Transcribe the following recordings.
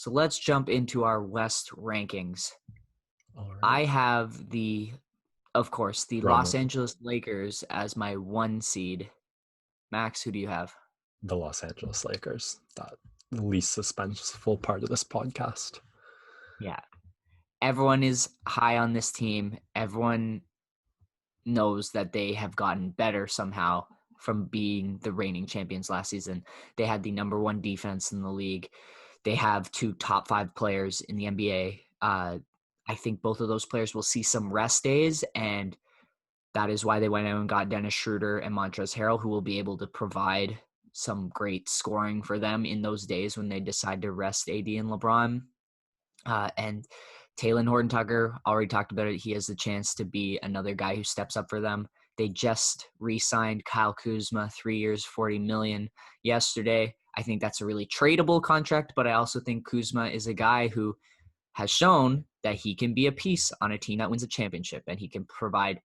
So let's jump into our West rankings. All right. I have of course, the Drum Los roll. Angeles Lakers as my 1 seed. Max, who do you have? The Los Angeles Lakers, that least suspenseful part of this podcast. Yeah. Everyone is high on this team. Everyone knows that they have gotten better somehow from being the reigning champions last season. They had the number 1 defense in the league. They have 2 top 5 players in the NBA. I think both of those players will see some rest days, and that is why they went out and got Dennis Schroeder and Montrezl Harrell, who will be able to provide some great scoring for them in those days when they decide to rest AD and LeBron. And Talen Horton-Tucker, already talked about it. He has the chance to be another guy who steps up for them. They just re-signed Kyle Kuzma, 3 years, $40 million yesterday. I think that's a really tradable contract, but I also think Kuzma is a guy who has shown that he can be a piece on a team that wins a championship, and he can provide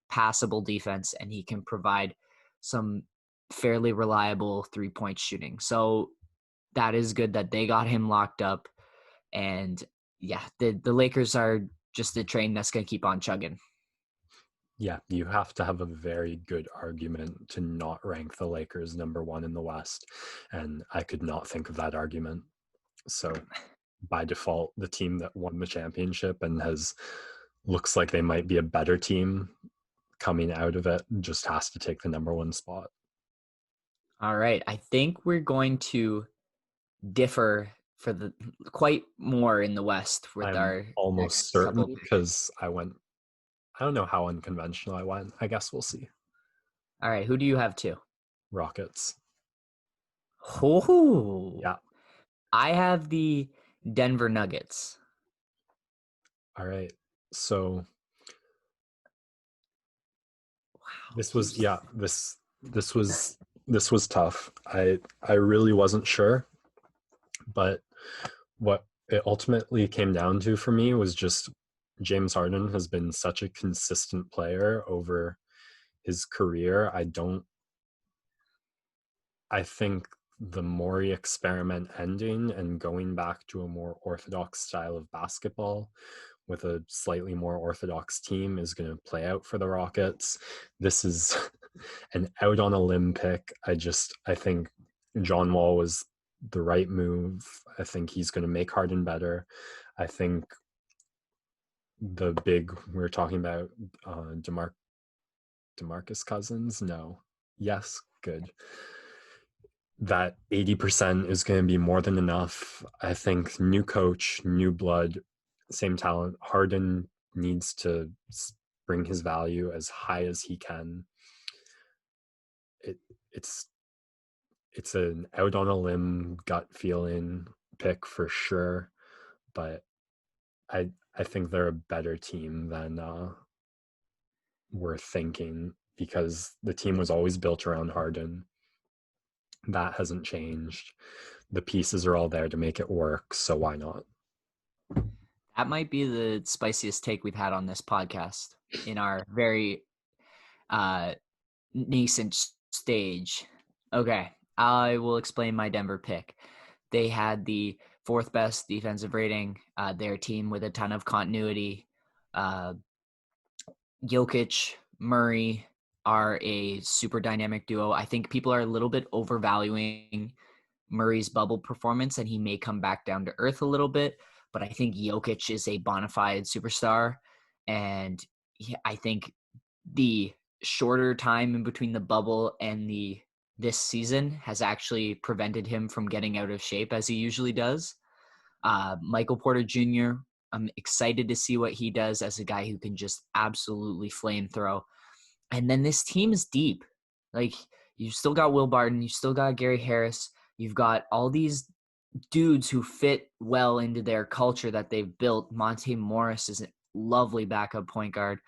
passable defense, and he can provide some fairly reliable three-point shooting. So that is good that they got him locked up. And yeah, the Lakers are just a train that's going to keep on chugging. Yeah, you have to have a very good argument to not rank the Lakers number 1 in the West. And I could not think of that argument. So by default, the team that won the championship and looks like they might be a better team coming out of it just has to take the number 1 spot. All right. I think we're going to differ for the quite more in the West with I'm our almost certain because I don't know how unconventional I went. I guess we'll see. All right. Who do you have 2? Rockets. Oh, yeah. I have the Denver Nuggets. All right. So wow. This was this was tough. I really wasn't sure, but what it ultimately came down to for me was just James Harden has been such a consistent player over his career. I think the Morey experiment ending and going back to a more orthodox style of basketball with a slightly more orthodox team is going to play out for the Rockets. This is an out on a limb pick. I think John Wall was the right move. I think he's going to make Harden better. I think the big we're talking about DeMarcus Cousins. No. Yes. Good. That 80% is going to be more than enough. I think new coach, new blood, same talent. Harden needs to bring his value as high as he can. It's an out on a limb gut feeling pick for sure, but I think they're a better team than we're thinking because the team was always built around Harden. That hasn't changed. The pieces are all there to make it work, so why not? That might be the spiciest take we've had on this podcast in our very nascent stage. Okay, I will explain my Denver pick. They had the 4th best defensive rating. Their team with a ton of continuity. Jokic, Murray are a super dynamic duo. I think people are a little bit overvaluing Murray's bubble performance, and he may come back down to earth a little bit. But I think Jokic is a bona fide superstar, and I think the shorter time in between the bubble and this season has actually prevented him from getting out of shape as he usually does. Michael Porter Jr., I'm excited to see what he does as a guy who can just absolutely flamethrow. And then this team is deep. Like, you've still got Will Barton, you've still got Gary Harris, you've got all these dudes who fit well into their culture that they've built. Monte Morris is a lovely backup point guard.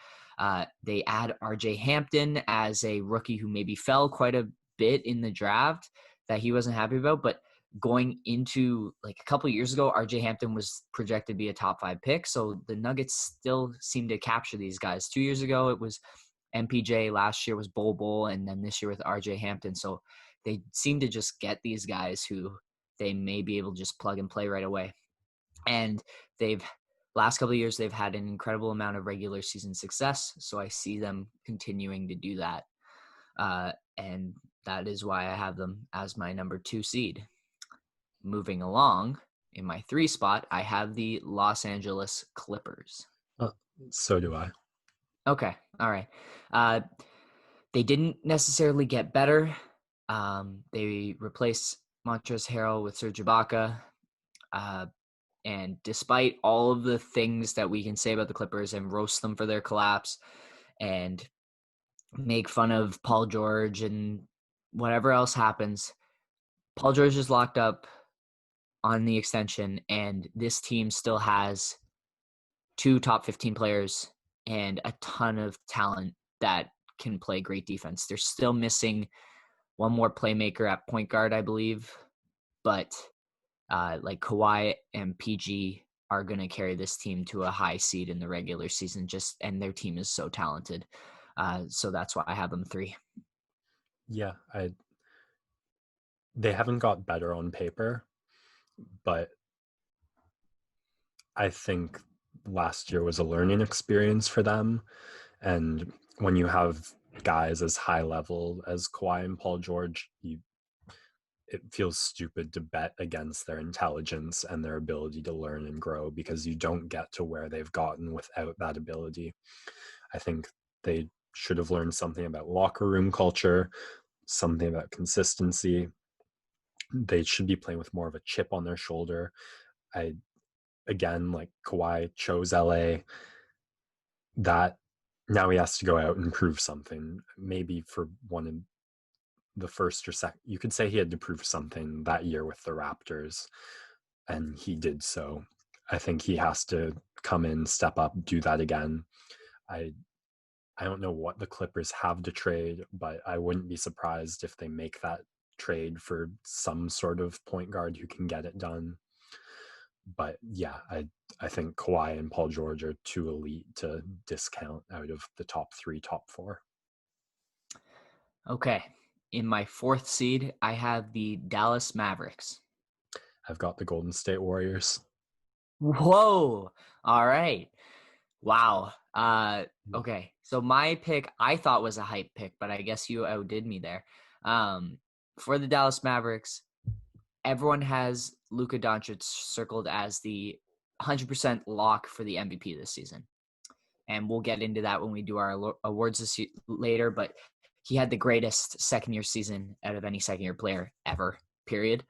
They add RJ Hampton as a rookie who maybe fell quite a bit in the draft that he wasn't happy about, but going into like a couple of years ago, RJ Hampton was projected to be a top 5 pick. So the Nuggets still seem to capture these guys. 2 years ago, it was MPJ. Last year was Bol, and then this year with RJ Hampton. So they seem to just get these guys who they may be able to just plug and play right away. And they've last couple of years, they've had an incredible amount of regular season success. So I see them continuing to do that. And that is why I have them as my number 2 seed. Moving along, in my 3 spot, I have the Los Angeles Clippers. So do I. Okay. All right. They didn't necessarily get better. They replaced Montrezl Harrell with Serge Ibaka. And despite all of the things that we can say about the Clippers and roast them for their collapse and make fun of Paul George and whatever else happens, Paul George is locked up on the extension, and this team still has 2 top 15 players and a ton of talent that can play great defense. They're still missing one more playmaker at point guard, I believe, but like Kawhi and PG are going to carry this team to a high seed in the regular season, and their team is so talented. So that's why I have them 3. Yeah, they haven't got better on paper, but I think last year was a learning experience for them. And when you have guys as high level as Kawhi and Paul George, it feels stupid to bet against their intelligence and their ability to learn and grow, because you don't get to where they've gotten without that ability. I think they should have learned something about locker room culture, something about consistency. They should be playing with more of a chip on their shoulder. Again, like Kawhi chose LA, that now he has to go out and prove something. Maybe for one of the first or second, you could say he had to prove something that year with the Raptors, and he did so. I think he has to come in, step up, do that again. I don't know what the Clippers have to trade, but I wouldn't be surprised if they make that trade for some sort of point guard who can get it done. But yeah, I think Kawhi and Paul George are too elite to discount out of the top 3, top 4. Okay. In my 4th seed, I have the Dallas Mavericks. I've got the Golden State Warriors. Whoa. All right. Wow. Okay. So my pick I thought was a hype pick, but I guess you outdid me there. For the Dallas Mavericks, everyone has Luka Doncic circled as the 100% lock for the MVP this season. And we'll get into that when we do our awards later, but he had the greatest second-year season out of any second-year player ever, period.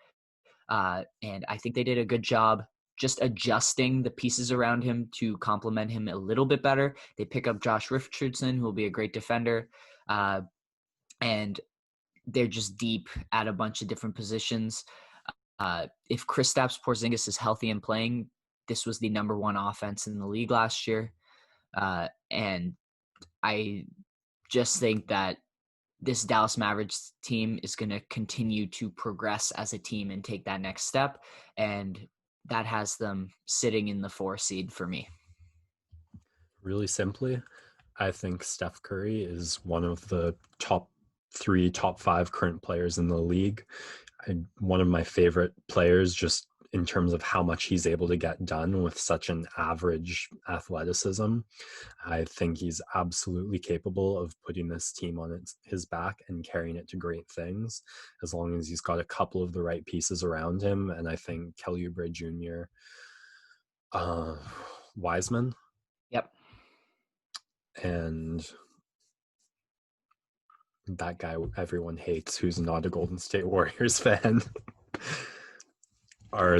And I think they did a good job just adjusting the pieces around him to complement him a little bit better. They pick up Josh Richardson, who will be a great defender. And they're just deep at a bunch of different positions. If Kristaps Porzingis is healthy and playing, this was the number 1 offense in the league last year. And I just think that this Dallas Mavericks team is going to continue to progress as a team and take that next step. And that has them sitting in the 4 seed for me. Really simply, I think Steph Curry is one of the top 3, top 5 current players in the league. One of my favorite players, just in terms of how much he's able to get done with such an average athleticism. I think he's absolutely capable of putting this team on his back and carrying it to great things, as long as he's got a couple of the right pieces around him. And I think Kelly Oubre Jr., Wiseman, Yep. and that guy everyone hates who's not a Golden State Warriors fan are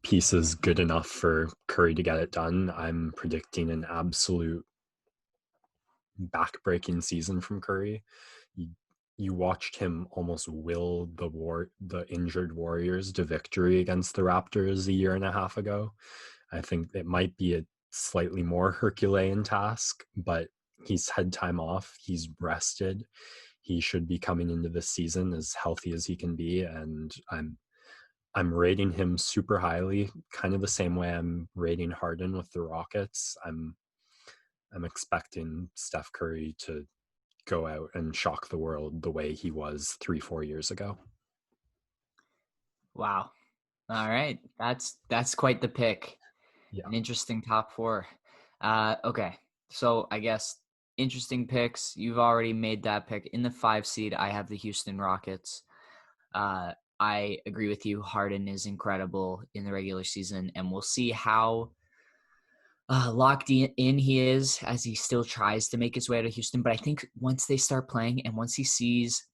pieces good enough for Curry to get it done. I'm predicting an absolute back-breaking season from Curry. You watched him almost will the injured Warriors to victory against the Raptors a year and a half ago. I think it might be a slightly more Herculean task, but he's had time off. He's rested. He should be coming into this season as healthy as he can be, and I'm rating him super highly, kind of the same way I'm rating Harden with the Rockets. I'm expecting Steph Curry to go out and shock the world the way he was 3-4 years ago. Wow. All right. That's quite the pick. Yeah. An interesting top four. Okay. So I guess interesting picks. You've already made that pick. In the 5 seed, I have the Houston Rockets. I agree with you. Harden is incredible in the regular season, and we'll see how locked in he is as he still tries to make his way to Houston. But I think once they start playing and once he sees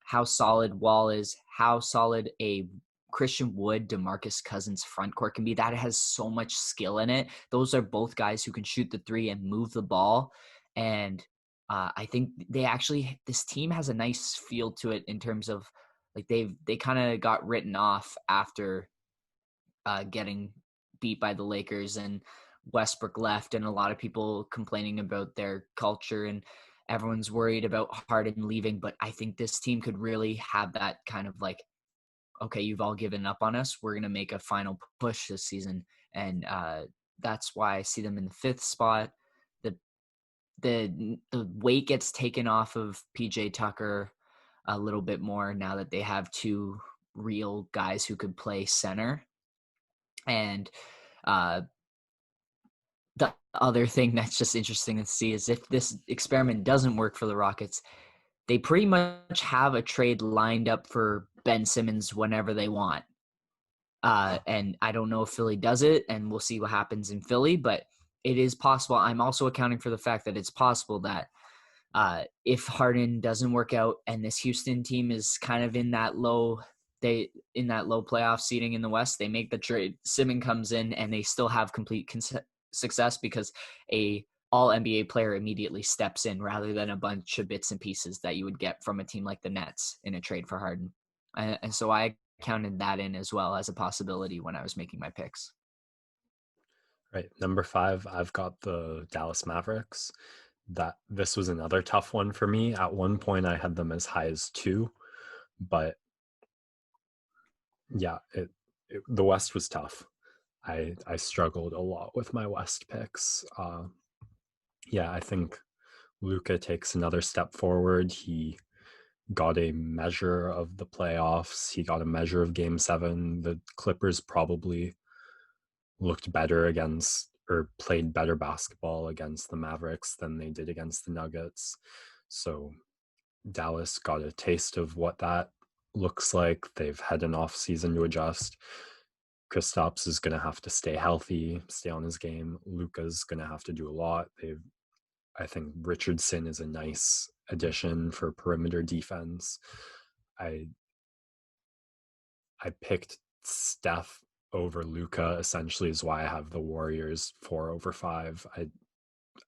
how solid Wall is, how solid a Christian Wood, DeMarcus Cousins front court can be, that has so much skill in it. Those are both guys who can shoot the three and move the ball. And I think this team has a nice feel to it in terms of like they kind of got written off after getting beat by the Lakers and Westbrook left, and a lot of people complaining about their culture, and everyone's worried about Harden leaving. But I think this team could really have that kind of like, okay, you've all given up on us. We're going to make a final push this season. And that's why I see them in the 5th spot. The, the weight gets taken off of PJ Tucker a little bit more now that they have 2 real guys who could play center. And the other thing that's just interesting to see is if this experiment doesn't work for the Rockets, they pretty much have a trade lined up for Ben Simmons whenever they want. And I don't know if Philly does it, and we'll see what happens in Philly, but it is possible. I'm also accounting for the fact that it's possible that if Harden doesn't work out and this Houston team is kind of in that low playoff seating in the West, they make the trade. Simmons comes in and they still have complete success because a all NBA player immediately steps in rather than a bunch of bits and pieces that you would get from a team like the Nets in a trade for Harden. And so I counted that in as well as a possibility when I was making my picks. Right. Number 5, I've got the Dallas Mavericks. This was another tough one for me. At one point, I had them as high as 2, but yeah, the West was tough. I struggled a lot with my West picks. Yeah, I think Luka takes another step forward. He got a measure of the playoffs. He got a measure of Game 7. The Clippers probably looked better against or played better basketball against the Mavericks than they did against the Nuggets. So Dallas got a taste of what that looks like. They've had an off season to adjust. Kristaps is going to have to stay healthy, stay on his game. Luka's going to have to do a lot. I think Richardson is a nice addition for perimeter defense. I picked Steph over Luka essentially is why I have the Warriors 4/5.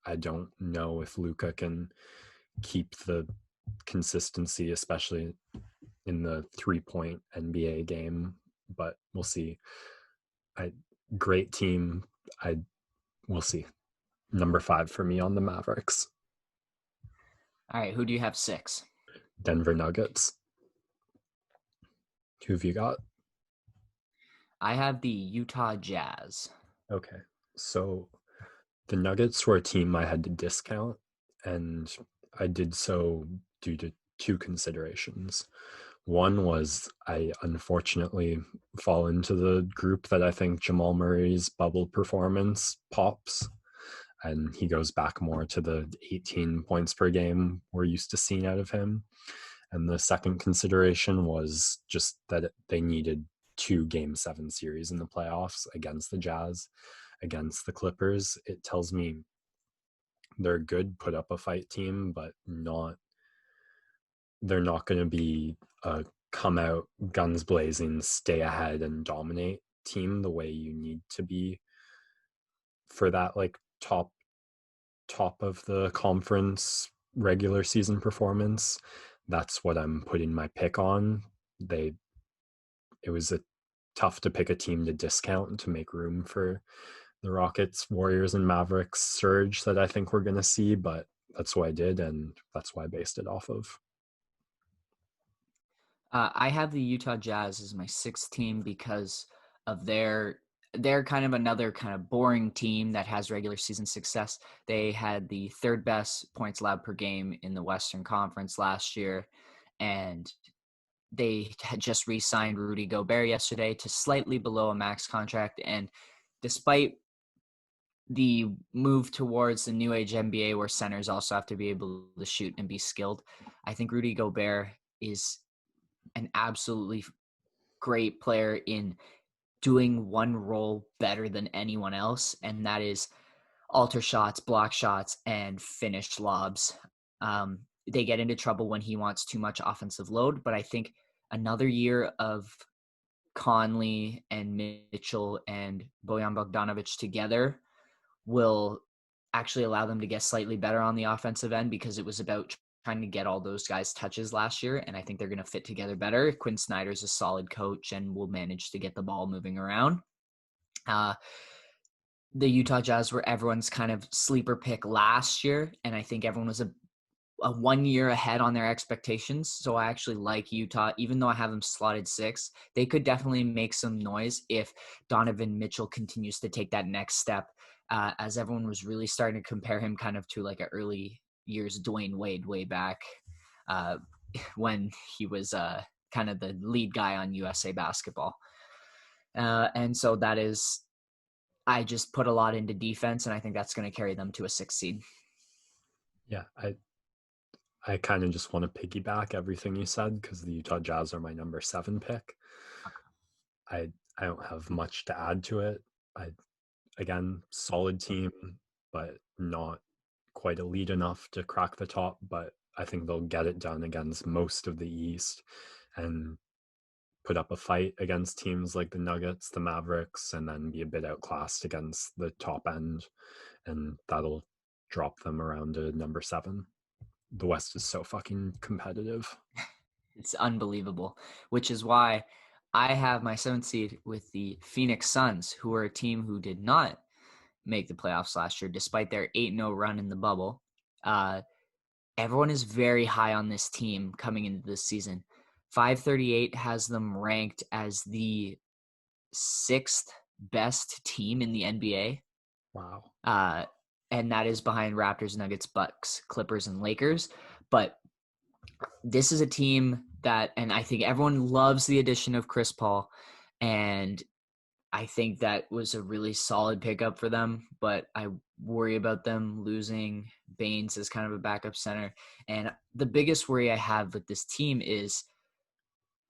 I don't know if Luka can keep the consistency, especially in the 3-point NBA game, but we'll see. Great team. We'll see. Number 5 for me on the Mavericks. All right, who do you have 6? Denver Nuggets. Who have you got? I have the Utah Jazz. Okay. So the Nuggets were a team I had to discount, and I did so due to 2 considerations. One was I unfortunately fall into the group that I think Jamal Murray's bubble performance pops, and he goes back more to the 18 points per game we're used to seeing out of him. And the second consideration was just that they needed 2 Game 7 series in the playoffs against the Jazz, against the Clippers. It tells me they're a good put up a fight team, but they're not going to be a come out guns blazing, stay ahead and dominate team the way you need to be for that like top of the conference regular season performance. That's what I'm putting my pick on. It was tough to pick a team to discount to make room for the Rockets, Warriors, and Mavericks surge that I think we're going to see, but that's what I did, and that's what I based it off of. I have the Utah Jazz as my 6th team because of they're kind of another kind of boring team that has regular season success. They had the 3rd best points allowed per game in the Western Conference last year, and they had just re-signed Rudy Gobert yesterday to slightly below a max contract. And despite the move towards the new age NBA where centers also have to be able to shoot and be skilled, I think Rudy Gobert is an absolutely great player in doing one role better than anyone else, and that is alter shots, block shots, and finish lobs. They get into trouble when he wants too much offensive load, but I think another year of Conley and Mitchell and Bojan Bogdanovic together will actually allow them to get slightly better on the offensive end, because it was about trying to get all those guys touches last year, and I think they're going to fit together better. Quinn Snyder's a solid coach and will manage to get the ball moving around. The Utah Jazz were everyone's kind of sleeper pick last year, and I think everyone was a 1 year ahead on their expectations. So I actually like Utah, even though I have them slotted 6. They could definitely make some noise if Donovan Mitchell continues to take that next step, as everyone was really starting to compare him kind of to like an early years Dwayne Wade way back when he was kind of the lead guy on USA Basketball. And so that is, I just put a lot into defense, and I think that's going to carry them to a 6 seed. Yeah, I kind of just want to piggyback everything you said, because the Utah Jazz are my number 7 pick. I don't have much to add to it. Again, solid team, but not quite elite enough to crack the top. But I think they'll get it done against most of the East and put up a fight against teams like the Nuggets, the Mavericks, and then be a bit outclassed against the top end. And that'll drop them around to number 7. The West is so fucking competitive. It's unbelievable, which is why I have my 7th seed with the Phoenix Suns, who are a team who did not make the playoffs last year, despite their 8-0 run in the bubble. Everyone is very high on this team coming into this season. 538 has them ranked as the 6th best team in the NBA. Wow. And that is behind Raptors, Nuggets, Bucks, Clippers, and Lakers. But this is a team that, and I think everyone loves the addition of Chris Paul, and I think that was a really solid pickup for them, but I worry about them losing Baines as kind of a backup center. And the biggest worry I have with this team is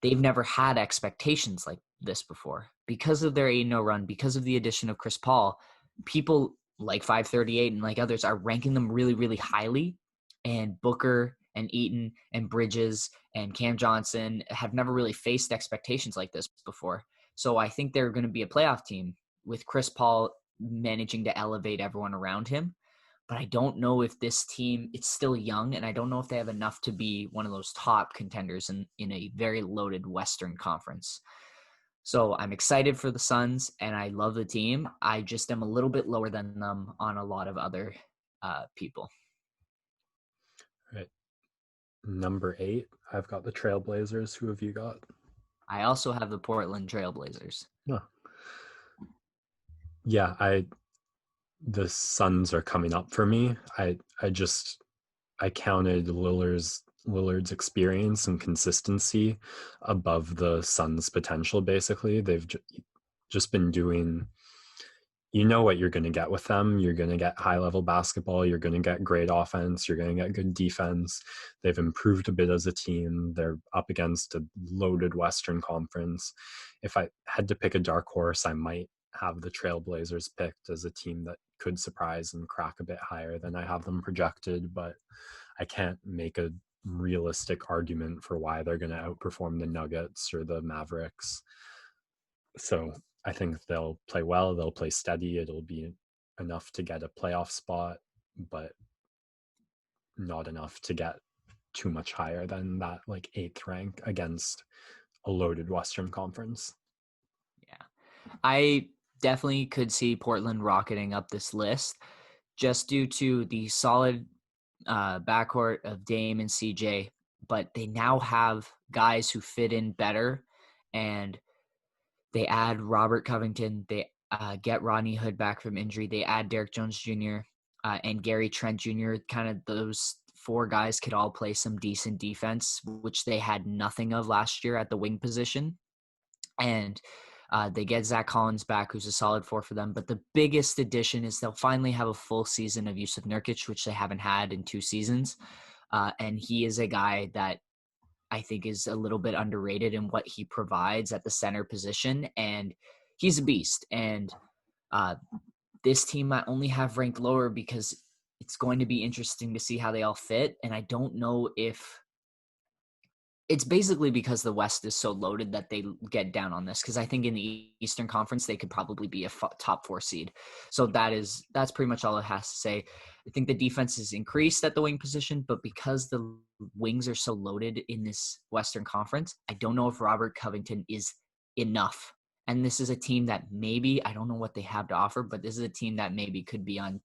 they've never had expectations like this before. Because of their 8-0 run, because of the addition of Chris Paul, people like 538 and like others are ranking them really, really highly. And Booker and Eaton and Bridges and Cam Johnson have never really faced expectations like this before. So I think they're going to be a playoff team with Chris Paul managing to elevate everyone around him. But I don't know if this team, it's still young, and I don't know if they have enough to be one of those top contenders in a very loaded Western Conference. So I'm excited for the Suns, and I love the team. I just am a little bit lower than them on a lot of other people. Right. Number 8, I've got the Trailblazers. Who have you got? I also have the Portland Trailblazers. Oh. Yeah, the Suns are coming up for me. I counted Lillard's experience and consistency above the Suns' potential. Basically, they've just been doing. You know what you're going to get with them. You're going to get high-level basketball. You're going to get great offense. You're going to get good defense. They've improved a bit as a team. They're up against a loaded Western Conference. If I had to pick a dark horse, I might have the Trailblazers picked as a team that could surprise and crack a bit higher than I have them projected, but I can't make a realistic argument for why they're going to outperform the Nuggets or the Mavericks. So I think they'll play well, they'll play steady, it'll be enough to get a playoff spot, but not enough to get too much higher than that like 8th rank against a loaded Western Conference. Yeah. I definitely could see Portland rocketing up this list just due to the solid backcourt of Dame and CJ, but they now have guys who fit in better, and they add Robert Covington, they get Rodney Hood back from injury, they add Derek Jones Jr. And Gary Trent Jr., kind of those 4 guys could all play some decent defense, which they had nothing of last year at the wing position. And they get Zach Collins back, who's a solid 4 for them. But the biggest addition is they'll finally have a full season of Yusuf Nurkic, which they haven't had in 2 seasons. And he is a guy that I think is a little bit underrated in what he provides at the center position. And he's a beast. And this team I only have ranked lower because it's going to be interesting to see how they all fit. And I don't know if it's basically because the West is so loaded that they get down on this. Because I think in the Eastern Conference, they could probably be a top 4 seed. So that's pretty much all it has to say. I think the defense is increased at the wing position, but because the wings are so loaded in this Western Conference, I don't know if Robert Covington is enough. And this is a team that maybe, I don't know what they have to offer, but this is a team that maybe could be on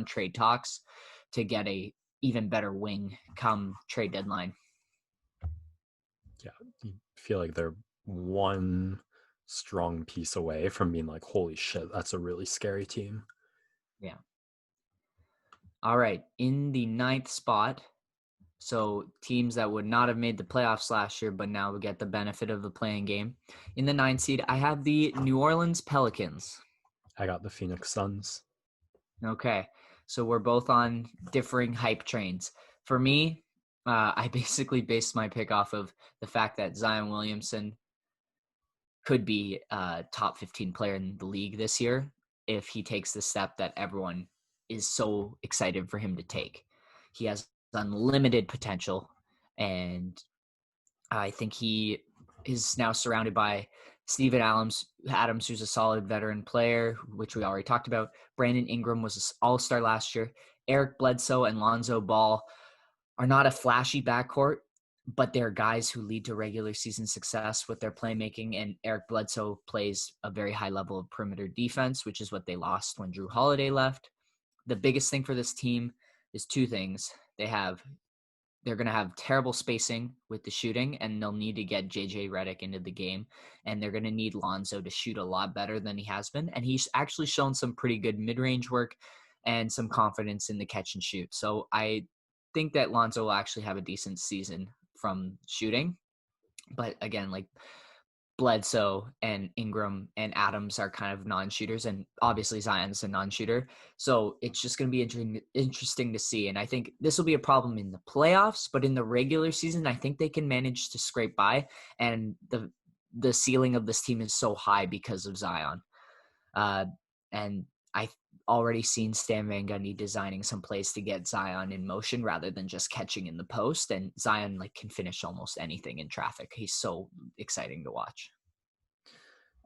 trade talks to get a even better wing come trade deadline. Yeah, you feel like they're one strong piece away from being like, holy shit, that's a really scary team. Yeah. All right. In the 9th spot, so teams that would not have made the playoffs last year, but now would get the benefit of the playing game. In the 9th seed, I have the New Orleans Pelicans. I got the Phoenix Suns. Okay. So we're both on differing hype trains. For me, I basically based my pick off of the fact that Zion Williamson could be a top 15 player in the league this year if he takes the step that everyone is so excited for him to take. He has unlimited potential, and I think he is now surrounded by Steven Adams, who's a solid veteran player, which we already talked about. Brandon Ingram was an all-star last year. Eric Bledsoe and Lonzo Ball are not a flashy backcourt, but they're guys who lead to regular season success with their playmaking. And Eric Bledsoe plays a very high level of perimeter defense, which is what they lost when Drew Holiday left. The biggest thing for this team is 2 things. They're going to have terrible spacing with the shooting, and they'll need to get JJ Redick into the game. And they're going to need Lonzo to shoot a lot better than he has been. And he's actually shown some pretty good mid-range work and some confidence in the catch and shoot. So I think that Lonzo will actually have a decent season from shooting. But again, like Bledsoe and Ingram and Adams are kind of non-shooters, and obviously Zion's a non-shooter. So it's just going to be interesting to see. And I think this will be a problem in the playoffs, but in the regular season, I think they can manage to scrape by. And the ceiling of this team is so high because of Zion. And I already seen Stan Van Gundy designing some plays to get Zion in motion rather than just catching in the post. And Zion can finish almost anything in traffic. He's so exciting to watch.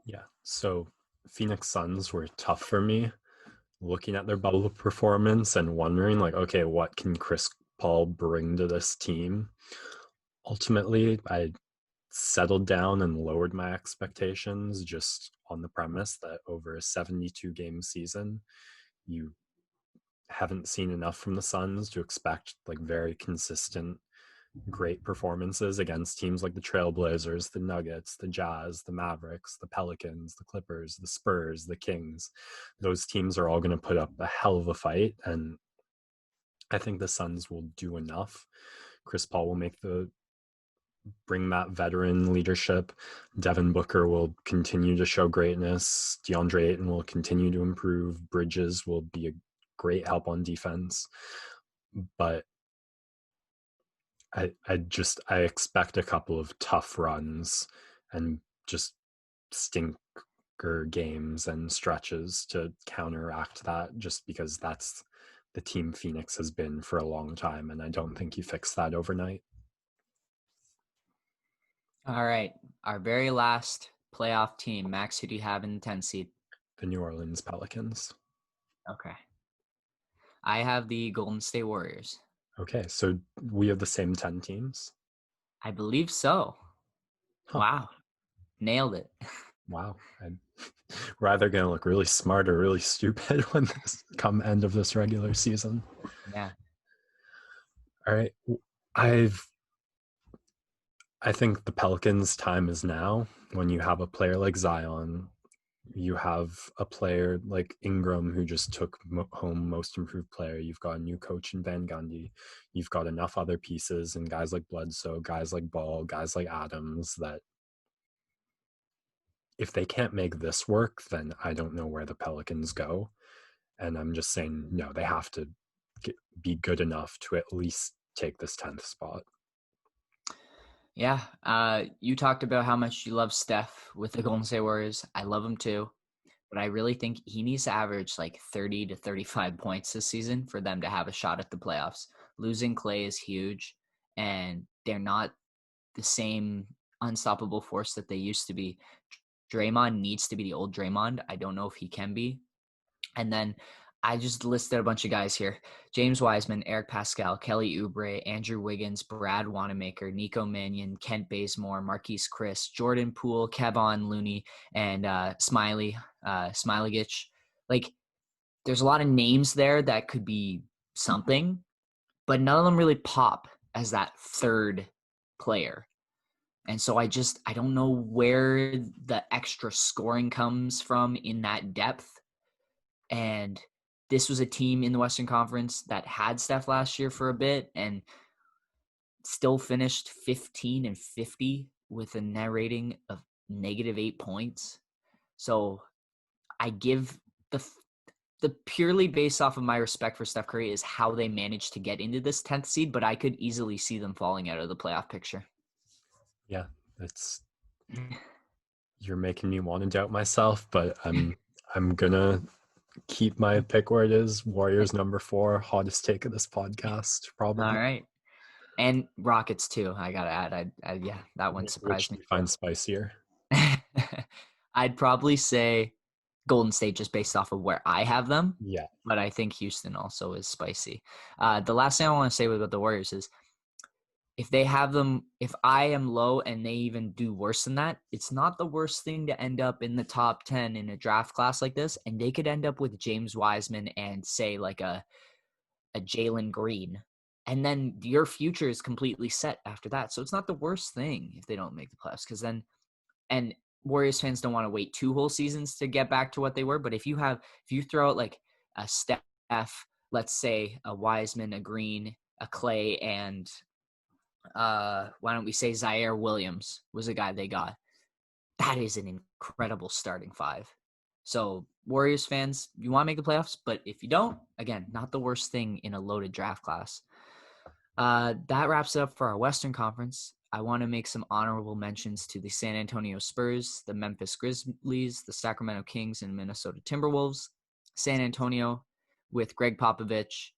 Yeah. So Phoenix Suns were tough for me, looking at their bubble performance and wondering okay, what can Chris Paul bring to this team? Ultimately, I settled down and lowered my expectations just on the premise that over a 72 game season, you haven't seen enough from the Suns to expect very consistent, great performances against teams like the Trailblazers, the Nuggets, the Jazz, the Mavericks, the Pelicans, the Clippers, the Spurs, the Kings. Those teams are all going to put up a hell of a fight, and I think the Suns will do enough. Chris Paul will bring that veteran leadership. Devin Booker will continue to show greatness. DeAndre Ayton will continue to improve. Bridges will be a great help on defense. But I expect a couple of tough runs and just stinker games and stretches to counteract that, just because that's the team Phoenix has been for a long time, and I don't think you fix that overnight. All right. Our very last playoff team. Max, who do you have in the 10 seed? The New Orleans Pelicans. Okay. I have the Golden State Warriors. Okay, so we have the same 10 teams? I believe so. Huh. Wow. Nailed it. Wow. We're either going to look really smart or really stupid when come end of this regular season. Yeah. All right. I think the Pelicans' time is now when you have a player like Zion You have a player like Ingram who just took home most improved player. You've got a new coach in Van Gundy. You've got enough other pieces and guys like Bledsoe, guys like Ball, guys like Adams that if they can't make this work, then I don't know where the Pelicans go. And I'm just saying, no, they have to be good enough to at least take this 10th spot. Yeah. You talked about how much you love Steph with the Golden State Warriors. I love him too. But I really think he needs to average like 30 to 35 points this season for them to have a shot at the playoffs. Losing Clay is huge, and they're not the same unstoppable force that they used to be. Draymond needs to be the old Draymond. I don't know if he can be. And then I just listed a bunch of guys here: James Wiseman, Eric Pascal, Kelly Oubre, Andrew Wiggins, Brad Wanamaker, Nico Mannion, Kent Bazemore, Marquise Chris, Jordan Poole, Kevon Looney, and Smiley-Gitch. Like, there's a lot of names there that could be something, but none of them really pop as that third player. And so I don't know where the extra scoring comes from in that depth. And this was a team in the Western Conference that had Steph last year for a bit and still finished 15 and 50 with a net rating of -8 points. So I give the purely based off of my respect for Steph Curry is how they managed to get into this 10th seed, but I could easily see them falling out of the playoff picture. Yeah, that's you're making me want to doubt myself, but I'm gonna keep my pick where it is. Warriors number 4, hottest take of this podcast, probably. All right. And Rockets too, I gotta add. Yeah, that one surprised Which do me you find spicier? I'd probably say Golden State just based off of where I have them. Yeah. But I think Houston also is spicy. The last thing I want to say about the Warriors is if they have them, if I am low and they even do worse than that, it's not the worst thing to end up in the top 10 in a draft class like this. And they could end up with James Wiseman and say like a Jalen Green. And then your future is completely set after that. So it's not the worst thing if they don't make the playoffs, because then, and Warriors fans don't want to wait 2 whole seasons to get back to what they were. But if you throw out like a Steph, let's say a Wiseman, a Green, a Clay, and why don't we say Zaire Williams was a guy they got. That is an incredible starting 5. So Warriors fans, you want to make the playoffs, but if you don't, again, not the worst thing in a loaded draft class. That wraps it up for our Western Conference. I want to make some honorable mentions to the San Antonio Spurs, the Memphis Grizzlies, the Sacramento Kings, and Minnesota Timberwolves. San Antonio with Greg Popovich,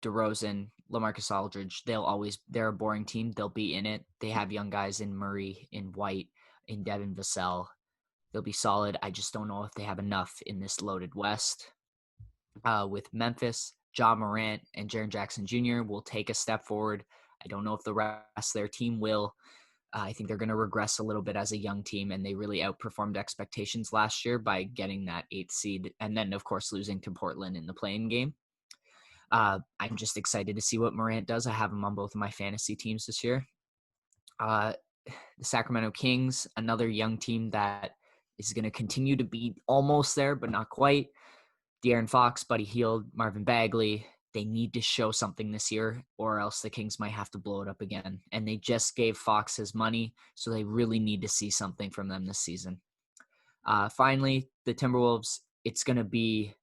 DeRozan, LaMarcus Aldridge, they're a boring team. They'll be in it. They have young guys in Murray, in White, in Devin Vassell. They'll be solid. I just don't know if they have enough in this loaded West. With Memphis, Ja Morant and Jaren Jackson Jr. will take a step forward. I don't know if the rest of their team will. I think they're going to regress a little bit as a young team, and they really outperformed expectations last year by getting that 8th seed and then, of course, losing to Portland in the play-in game. I'm just excited to see what Morant does. I have him on both of my fantasy teams this year. The Sacramento Kings, another young team that is going to continue to be almost there, but not quite. De'Aaron Fox, Buddy Hield, Marvin Bagley. They need to show something this year, or else the Kings might have to blow it up again. And they just gave Fox his money, so they really need to see something from them this season. Finally, the Timberwolves, it's going to be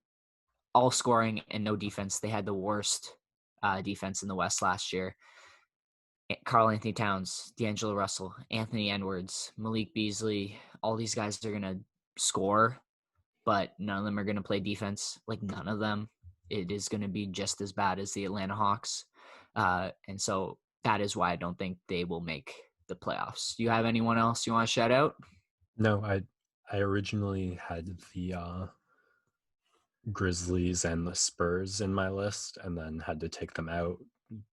all scoring and no defense. They had the worst defense in the West last year. Karl Anthony Towns, D'Angelo Russell, Anthony Edwards, Malik Beasley, all these guys are going to score, but none of them are going to play defense. Like, none of them. It is going to be just as bad as the Atlanta Hawks. And so that is why I don't think they will make the playoffs. Do you have anyone else you want to shout out? No, I originally had the Grizzlies and the Spurs in my list and then had to take them out.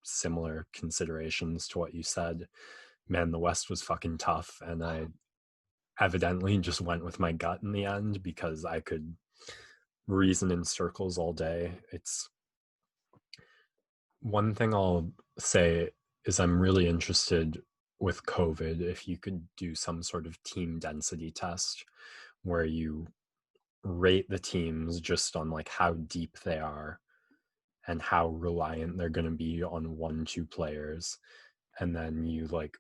Similar considerations to what you said. Man, the West was fucking tough, and I evidently just went with my gut in the end because I could reason in circles all day. It's one thing I'll say is I'm really interested with COVID if you could do some sort of team density test where you rate the teams just on like how deep they are and how reliant they're going to be on 1-2 players, and then you like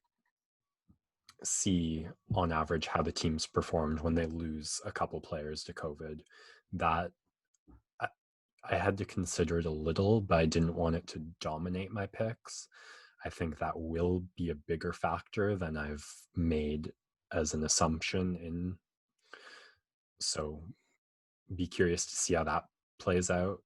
see on average how the teams performed when they lose a couple players to COVID. That I had to consider it a little, but I didn't want it to dominate my picks. I think that will be a bigger factor than I've made as an assumption in. So be curious to see how that plays out.